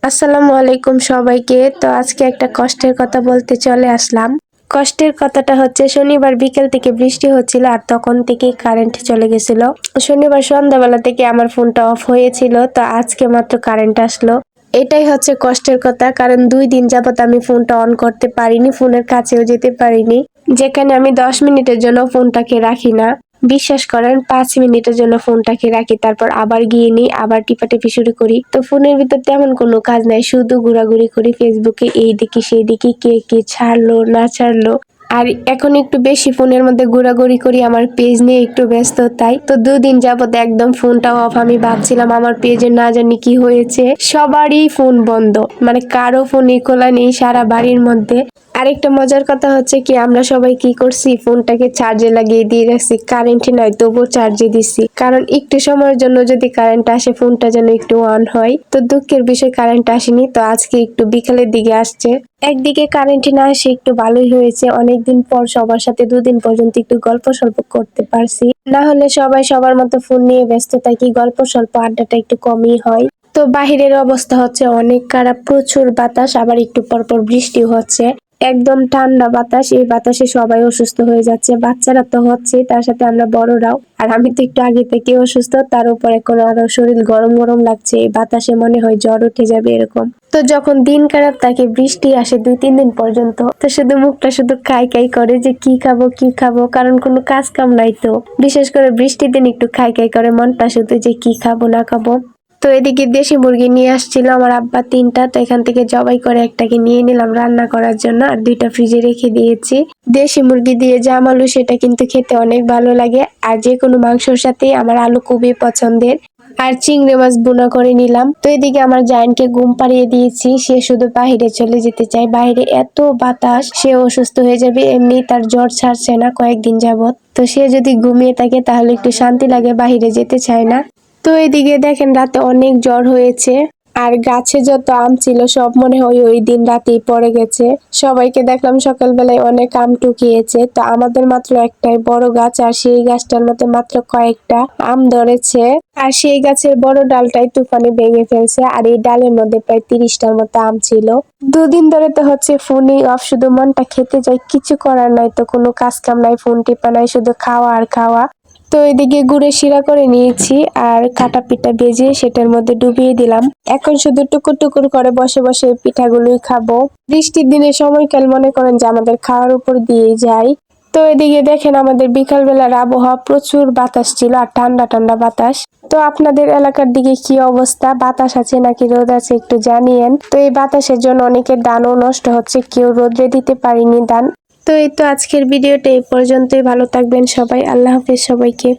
আসসালামু আলাইকুম সবাইকে। তো আজকে একটা কষ্টের কথা বলতে চলে আসলাম। কষ্টের কথাটা হচ্ছে শনিবার বিকেল থেকে বৃষ্টি হচ্ছিল আর তখন থেকেই কারেন্ট চলে গেছিল। শনিবার সন্ধ্যাবেলা থেকে আমার ফোনটা অফ হয়েছিল, তো আজকে মাত্র কারেন্ট আসলো। এটাই হচ্ছে কষ্টের কথা, কারণ 2 দিন যাবত আমি ফোনটা অন করতে পারিনি, ফোনের কাছেও যেতে পারিনি। যেখানে আমি 10 মিনিটের জন্য ফোনটাকে রাখি না, বিশ্বাস করেন 5 মিনিটের জন্য ফোনটাকে রাখি, তারপর আবার গিয়ে নিই, আবার টিপাটিপি শুরু করি। তো ফোনের ভিতর তেমন কোনো কাজ নাই, শুধু ঘোরাঘুরি করি ফেসবুকে, এই দেখি সেই দেখি, কে কি ছাড়লো না ছাড়লো। আর এখন একটু বেশি ফোনের মধ্যে ঘোরাঘুরি করি, আমার পেজ নিয়ে একটু ব্যস্ত তাই। তো 2 দিন যাবত একদম ফোনটাও অফ। আমি ভাবছিলাম আমার পেজে না জানি কি হয়েছে, সবারই ফোন বন্ধ, মানে কারো ফোনই খোলা নেই সারা বাড়ির মধ্যে। আরেকটা মজার কথা হচ্ছে কি, আমরা সবাই কি করছি, ফোনটাকে চার্জে লাগিয়ে দিয়ে রাখছি, কারেন্ট নাই তবুও চার্জে দিছি, কারণ একটু সময়ের জন্য যদি কারেন্ট আসে ফোনটা যেন একটু অন হয়। তো দুঃখের বিষয় কারেন্ট আসেনি, তো আজকে একটু বিকালের দিকে আসছে। একদিকে কারেন্ট না আসে একটু ভালোই হয়েছে, অনেকদিন পর সবার সাথে 2 দিন পর্যন্ত একটু গল্প স্বল্প করতে পারছি। না হলে সবাই সবার মতো ফোন নিয়ে ব্যস্ত থাকি, গল্প স্বল্প আড্ডাটা একটু কমই হয়। তো বাহিরের অবস্থা হচ্ছে অনেক খারাপ, প্রচুর বাতাস, আবার একটু পরপর বৃষ্টিও হচ্ছে। একদম ঠান্ডা বাতাস, এই বাতাসে সবাই অসুস্থ হয়ে যাচ্ছে, বাচ্চারা তো হচ্ছে, তার সাথে আমরা বড়রাও। আর আমি তো একটু আগে থেকে অসুস্থ, তার উপর এখন আরো শরীর গরম গরম লাগছে, এই বাতাসে মনে হয় জ্বর উঠে যাবে এরকম। তো যখন দিন খারাপ থাকে, বৃষ্টি আসে 2-3 দিন পর্যন্ত, তো শুধু মুখটা শুধু খাই খাই করে যে কি খাবো কি খাবো, কারণ কোনো কাজ কাম নাই। তো বিশেষ করে বৃষ্টির দিন একটু খাই খাই করে মনটা, শুধু যে কি খাবো না খাবো। তো এদিকে দেশি মুরগি নিয়ে আসছিল আমার আব্বা 3টা, তো এখান থেকে জবাই করে একটাকে নিয়ে নিলাম রান্না করার জন্য, আর 2টা ফ্রিজে রেখে দিয়েছি। দেশি মুরগি দিয়ে জাম আলু, সেটা কিন্তু খেতে অনেক ভালো লাগে, আর যে কোনো মাংসের সাথে আমার আলু খুবই পছন্দের। আর চিংড়ি মাছ বোনা করে নিলাম। তো এদিকে আমার জায়েন্টকে ঘুম পাড়িয়ে দিয়েছি, সে শুধু বাহিরে চলে যেতে চায়, বাইরে এত বাতাস, সে অসুস্থ হয়ে যাবে, এমনি তার জ্বর ছাড়ছে না কয়েকদিন যাবত। তো সে যদি ঘুমিয়ে থাকে তাহলে একটু শান্তি লাগে, বাহিরে যেতে চায় না। তো এদিকে দেখেন রাতে অনেক জ্বর হয়েছে, আর গাছে যত আম ছিল সব মনে হয় ওই দিন রাতেই পড়ে গেছে। সবাইকে দেখলাম সকালবেলায় অনেক আম টুকিয়েছে, তো আমাদের মাত্র একটাই বড় গাছ, আর সেই গাছটার মধ্যে মাত্র কয়েকটা আম ধরেছে। আর সেই গাছের বড় ডালটাই তুফানে ভেঙে ফেলছে, আর এই ডালের মধ্যে প্রায় 30টার মতো আম ছিল। 2 দিন ধরে তো হচ্ছে ফোনই অফ, শুধু মনটা খেতে যায়, কিছু করার নাই, তো কোনো কাজ কাম নাই, ফোন টিপা নাই, শুধু খাওয়া আর খাওয়া। তো এদিকে গুড়ে শিরা করে নিয়েছি, আর কাটা পিঠা ভেজে সেটার মধ্যে ডুবিয়ে দিলাম। এখন শুধু টুকুর টুকুর করে বসে বসে এই পিঠাগুলোই খাবো। বৃষ্টির দিনে সময়কাল মনে করেন যে আমাদের খাওয়ার উপর দিয়ে যায়। তো এদিকে দেখেন আমাদের বিকাল বেলার আবহাওয়া, প্রচুর বাতাস ছিল আর ঠান্ডা ঠান্ডা বাতাস। তো আপনাদের এলাকার দিকে কি অবস্থা, বাতাস আছে নাকি রোদ আছে একটু জানিয়েন। তো এই বাতাসের জন্য অনেকের ধানও নষ্ট হচ্ছে, কেউ রোদ্রে দিতে পারিনি ধান। তো এই তো আজকের ভিডিওটা এই পর্যন্তই, ভালো থাকবেন সবাই, আল্লাহ হাফেজ সবাইকে।